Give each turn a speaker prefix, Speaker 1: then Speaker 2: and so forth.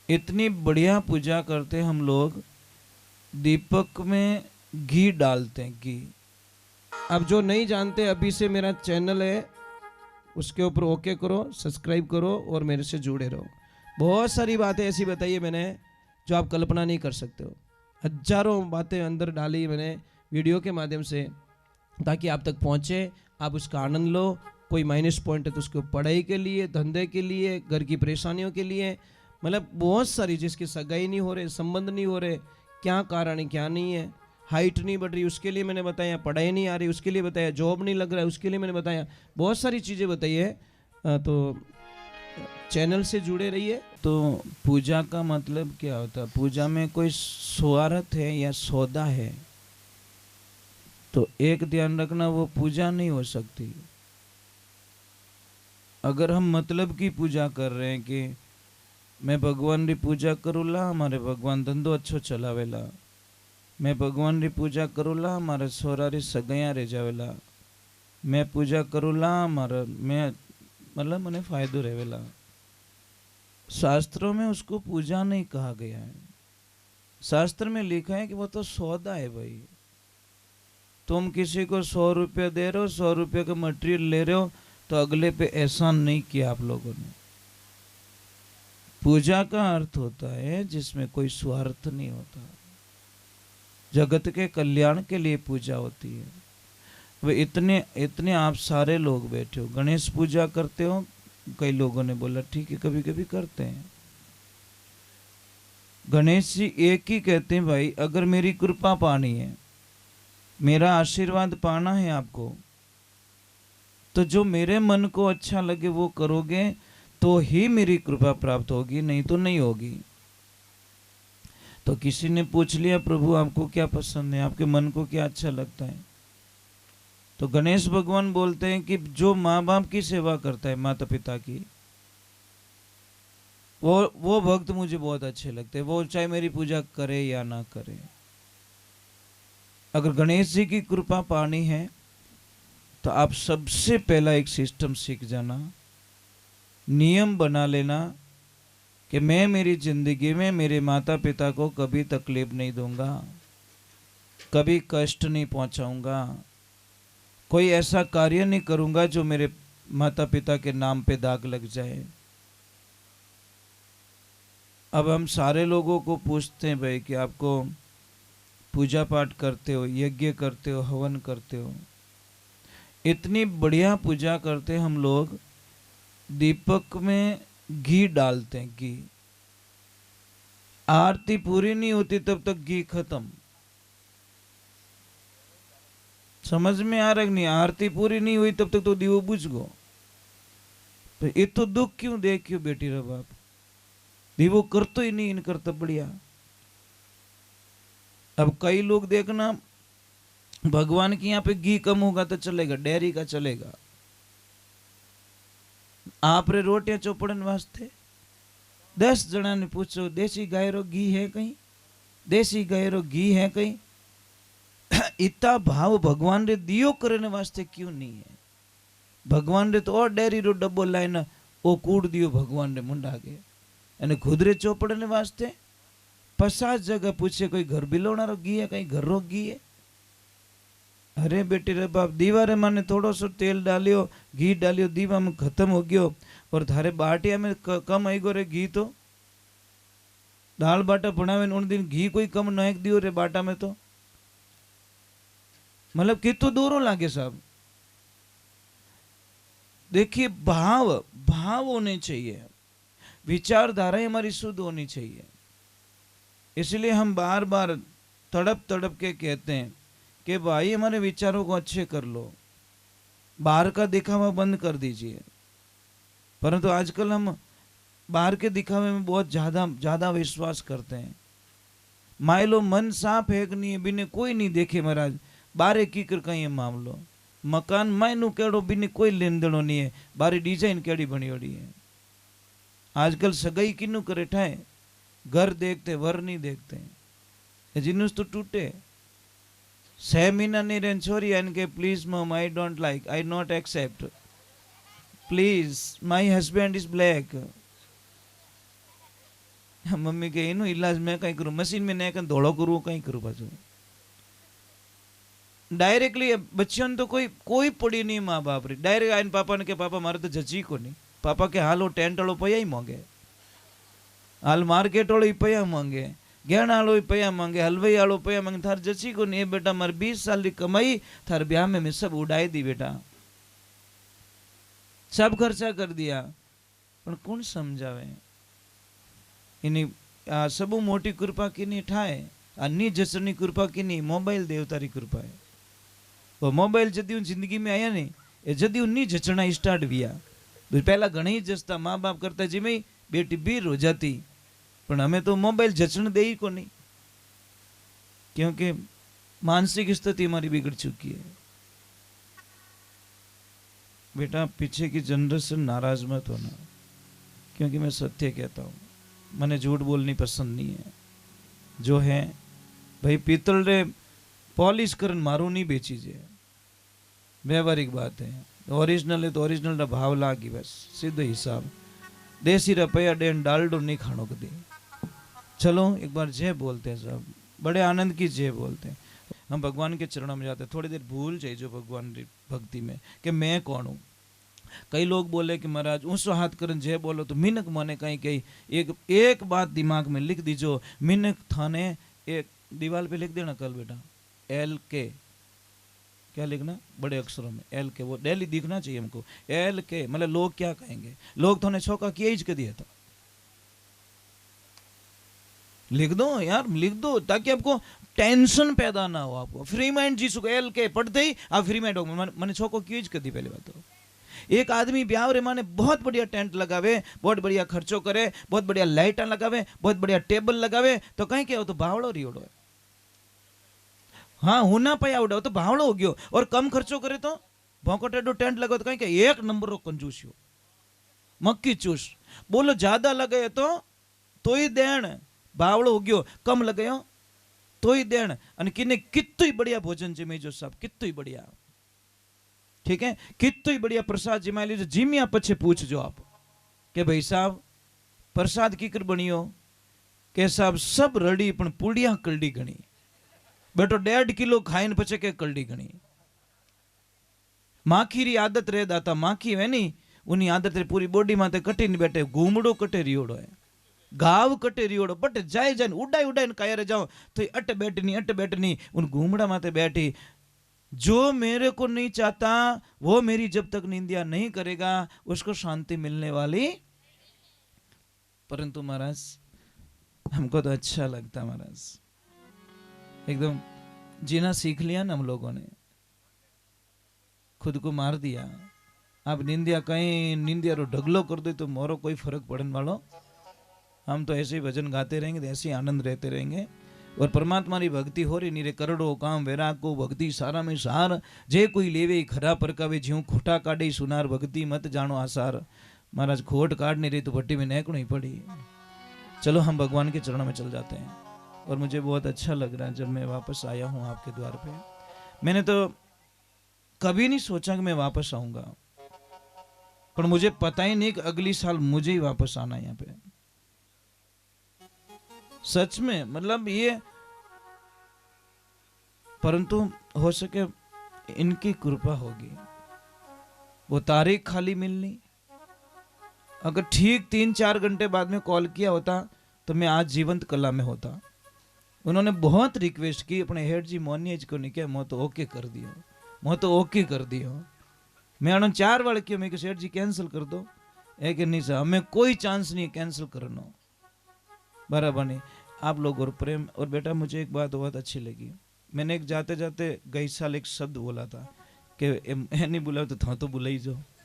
Speaker 1: इतनी बढ़िया पूजा करते हम लोग, दीपक में घी डालते हैं, घी।
Speaker 2: अब जो नहीं जानते, अभी से मेरा चैनल है, उसके ऊपर ओके करो, सब्सक्राइब करो और मेरे से जुड़े रहो। बहुत सारी बातें ऐसी बताई है मैंने जो आप कल्पना नहीं कर सकते हो। हजारों बातें अंदर डाली मैंने वीडियो के माध्यम से, ताकि आप तक पहुंचे, आप उसका आनंद लो। कोई माइनस पॉइंट है तो उसको पढ़ाई के लिए, धंधे के लिए, घर की परेशानियों के लिए, मतलब बहुत सारी, जिसकी सगाई नहीं हो रहे, संबंध नहीं हो रहे, क्या कारण है क्या नहीं है, हाइट नहीं बढ़ रही उसके लिए मैंने बताया, पढ़ाई नहीं आ रही उसके लिए बताया, जॉब नहीं लग रहा है उसके लिए मैंने बताया, बहुत सारी चीज़ें बताई है। तो चैनल से जुड़े रहिए।
Speaker 1: तो पूजा का मतलब क्या होता है? पूजा में कोई स्वार्थ है या सौदा है? तो एक ध्यान रखना, वो पूजा नहीं हो सकती। अगर हम मतलब की पूजा कर रहे हैं कि मैं भगवान री पूजा करूँला, हमारे भगवान धंधो अच्छो चलावेला, मैं भगवान री पूजा करूँला, हमारे सोरा री सगैया रह जावेला, मैं पूजा करूँला, हमारा मैं मतलब मैंने फायदो रहेला, शास्त्रों में उसको पूजा नहीं कहा गया है। शास्त्र में लिखा है कि वो तो सौदा है भाई। तुम किसी को 100 रुपये दे रहे हो, 100 रुपये का मटेरियल ले रहे हो, तो अगले पे एहसान नहीं किया आप लोगों ने। पूजा का अर्थ होता है जिसमें कोई स्वार्थ नहीं होता, जगत के कल्याण के लिए पूजा होती है। वे इतने इतने आप सारे लोग बैठे हो, गणेश पूजा करते हो, कई लोगों ने बोला ठीक है कभी कभी करते हैं। गणेश जी एक ही कहते हैं भाई, अगर मेरी कृपा पानी है, मेरा आशीर्वाद पाना है आपको, तो जो मेरे मन को अच्छा लगे वो करोगे तो ही मेरी कृपा प्राप्त होगी, नहीं तो नहीं होगी। तो किसी ने पूछ लिया प्रभु आपको क्या पसंद है, आपके मन को क्या अच्छा लगता है? तो गणेश भगवान बोलते हैं कि जो माँ बाप की सेवा करता है, माता पिता की, वो भक्त मुझे बहुत अच्छे लगते हैं, वो चाहे मेरी पूजा करे या ना करे। अगर गणेश जी की कृपा पानी है तो आप सबसे पहला एक सिस्टम सीख जाना, नियम बना लेना कि मैं मेरी जिंदगी में मेरे माता पिता को कभी तकलीफ नहीं दूंगा, कभी कष्ट नहीं पहुंचाऊंगा, कोई ऐसा कार्य नहीं करूंगा जो मेरे माता पिता के नाम पे दाग लग जाए। अब हम सारे लोगों को पूछते हैं भाई कि आपको पूजा पाठ करते हो, यज्ञ करते हो, हवन करते हो, इतनी बढ़िया पूजा करते हम लोग, दीपक में घी डालते हैं, घी। आरती पूरी नहीं होती तब तक घी खत्म। समझ में आ रहा है नहीं? आरती पूरी नहीं हुई तब तक तो दीवो बुझ गो। तो ये तो दुख क्यों दे, क्यों बेटी रे बाप, दीवो कर तो ही नहीं इन करता बढ़िया। अब कई लोग देखना, भगवान के यहाँ पे घी कम होगा तो चलेगा, डेयरी का चलेगा। आप रे रोटियां चौपड़न वास्ते 10 जना ने पूछो देसी गाय रो घी है कहीं, देसी गाय रो घी है कहीं? इतना भाव भगवान रे दियो करने वास्ते क्यों नहीं है? भगवान रे तो और डेयरी रो डब्बो लाइन ओ कूड़ दियो भगवान रे मुंडा के, અને खुदरे चौपड़ने वास्ते 50 जगह पूछे कोई घर बिलोना रो घी है, कहीं घर रो घी है? अरे बेटे रे बाप, दीवारे माने थोड़ो सो तेल डालियो, घी डालियो, दीवा में खत्म हो गयो, और थारे बाटिया में कम आई गो रे घी। तो दाल बाटा बनावे उन दिन घी कोई कम नाक दियो रे बाटा में, तो मतलब कितो दूरो लागे साहब। देखिए भाव भाव होने चाहिए, विचारधारा हमारी शुद्ध होनी चाहिए। इसलिए हम बार बार तड़प तड़प के कहते हैं कि भाई हमारे विचारों को अच्छे कर लो, बाहर का दिखावा बंद कर दीजिए। परंतु आजकल हम बाहर के दिखावे में बहुत ज़्यादा विश्वास करते हैं। मान लो मन साफ है कि नहीं, बिने कोई नहीं देखे महाराज, बारे की कर कहीं मामलो, मकान मायनू केड़ो बिने कोई लेन देनो नहीं है, बारे डिजाइन केड़ी बनी होड़ी है। आजकल सगाई किन्नू करे ठाए, घर देखते वर नहीं देखते, जिन्नुस तो टूटे। 6 महीना नहीं रहन छोरी एन के please mum I don't like, I not accept, please my husband is black. Mummy के एनु इलाज मैं कहीं करूँ, मशीन में नहीं धोड़ो करूँ कहीं करूँ पाछू। डायरेक्टली बच्चों ने तो कोई कोई पड़ी नहीं माँ बाप री, डायरेक्ट आइन पापा ने के पापा मारे तो जची को नहीं, पापा के हाल वो टेंट वालों पया ही मांगे, हाल मार्केट वालों ही पया मांगे, गहना वालों ही पया मांगे, हलवाई वालों पया मांगे, थार जची को नहीं बेटा मार 20 साल की कमाई थार ब्याह में मैं सब उड़ाई दी बेटा, सब खर्चा कर दिया। पण कौन समझावे इनी आ सबू मोटी कृपा किनी ठाए, आ नी जसनी कृपा किनी मोबाइल देवतारी कृपा है। वो मोबाइल जदी जिंदगी में आया नहीं ए जदी नी जचना स्टार्ट हुआ, पहला घणी जचता माँ बाप करता जी में बेटी बीर हो जाती, पर हमें तो मोबाइल जचन दे ही को नहीं, क्योंकि मानसिक स्थिति हमारी बिगड़ चुकी है। बेटा पीछे की जनरेशन नाराज मत होना, क्योंकि मैं सत्य कहता हूँ, मने झूठ बोलनी पसंद नहीं है। जो है भाई पीतल रे पॉलिश करन मारू नहीं बेची जे, व्यवहारिक बात है। ओरिजिनल है तो ओरिजिनल का भाव लागी, बस सीधो हिसाब। देसी रुपया डेन डालडो नहीं खानो कभी। चलो एक बार जय बोलते हैं सब, बड़े आनंद की जय बोलते हैं। हम भगवान के चरणों में जाते हैं, थोड़ी देर भूल जाए जो भगवान की भक्ति में कि मैं कौन हूँ। कई लोग बोले कि महाराज ऊँचो हाथ करन जय बोलो तो मिनक मने कहीं कहीं एक बात दिमाग में लिख दीजो, मिनक थाने एक दीवार पे लिख देना कल बेटा, LK क्या लिखना बड़े अक्षरों में, LK, वो डेली दिखना चाहिए हमको, LK मतलब लोग क्या कहेंगे, लोग थोने छोका किया ही कर दिया था। लिख दो यार, लिख दो ताकि आपको टेंशन पैदा ना हो, आपको फ्री माइंड जीसु को LK पढ़ते ही आप फ्री माइंड हो। मैंने छोको किया कर दी। पहले बात तो एक आदमी ब्याह रे माने बहुत बढ़िया टेंट लगावे, बहुत बढ़िया खर्चो करे, बहुत बढ़िया लाइटा लगावे, बहुत बढ़िया टेबल लगावे, तो कहीं क्या हो तो भावड़ो रियोड़ो है। हाँ होना पाया उड़ा तो भावड़ो हो गयो। और कम खर्चो करे तो भौंको टेडो टेंट लगाओ तो कहीं क्या एक नंबर रो कंजूस हो, मक्की चूस। बोलो ज्यादा लगे तो ही देण, भावड़ो हो गयो। कम लगायो तो ही देण। अने किने कित्तु ही बढ़िया भोजन जमे जो सब, कित्तु ही बढ़िया, ठीक है, कित्तु ही बढ़िया प्रसाद जमा लीजिए। जिमिया पछे पूछ जो आप के भाई साहब प्रसाद कीकर बनियो, के साहब सब रड़ी पण पुड़िया कलडी घणी, बेटो 1.5 किलो खाइन पछे के कलडी घणी। माखी री आदत रे दाता, माखी है नी उनी आदत रे पूरी बॉडी माते कटी नहीं बैठे, घूमड़ो कटे रियोड़ो है, घाव कटे रियोड़ो, बट जाए जाए उड़ाई उड़ाई काया रे जाओ तो अट बैठनी उन घूमड़ा माते बैठी। जो मेरे को नहीं चाहता वो मेरी जब तक निंदा नहीं करेगा उसको शांति मिलने वाली। परंतु महाराज हमको तो अच्छा लगता महाराज, एकदम जीना सीख लिया ना हम लोगों ने, खुद को मार दिया। आप निंदिया कहीं निंदिया रो ढगलो कर दे तो मोरो कोई फर्क पड़ने वालो, हम तो ऐसे ही भजन गाते रहेंगे, ऐसे ही आनंद रहते रहेंगे। और परमात्मा की भक्ति हो रही नीरे करोड़ो काम वैराग को भक्ति सारा में सार, जे कोई लेवे खरा परकावे ज्यों खोटा काढ़े सुनार, भक्ति मत जानो आसार। महाराज खोट काट नहीं रही तो भट्टी में नेकड़ो ही पड़ी। चलो हम भगवान के चरणों में चल जाते हैं। और मुझे बहुत अच्छा लग रहा है जब मैं वापस आया हूँ आपके द्वार पे। मैंने तो कभी नहीं सोचा कि मैं वापस आऊंगा, पर मुझे पता ही नहीं कि अगली साल मुझे ही वापस आना है यहाँ पे। सच में मतलब ये, परंतु हो सके इनकी कृपा होगी। वो तारीख खाली मिलनी, अगर ठीक 3-4 घंटे बाद में कॉल किया होता तो मैं आज जीवंत कला में होता। उन्होंने बहुत रिक्वेस्ट की अपने हेड जी मोनियज को नहीं, क्या मैं तो ओके कर दियो, मैं तो ओके कर दियो। मैं उन्होंने 4 बार किया, मैं सेठ जी कैंसिल कर दो, है कि नहीं सर, हमें कोई चांस नहीं कैंसिल करना, बराबर नहीं। आप लोग और प्रेम। और बेटा मुझे एक बात बहुत अच्छी लगी, मैंने एक जाते जाते गई साल एक शब्द बोला था कि नहीं बुलाओ तो था तो बुलाई जो।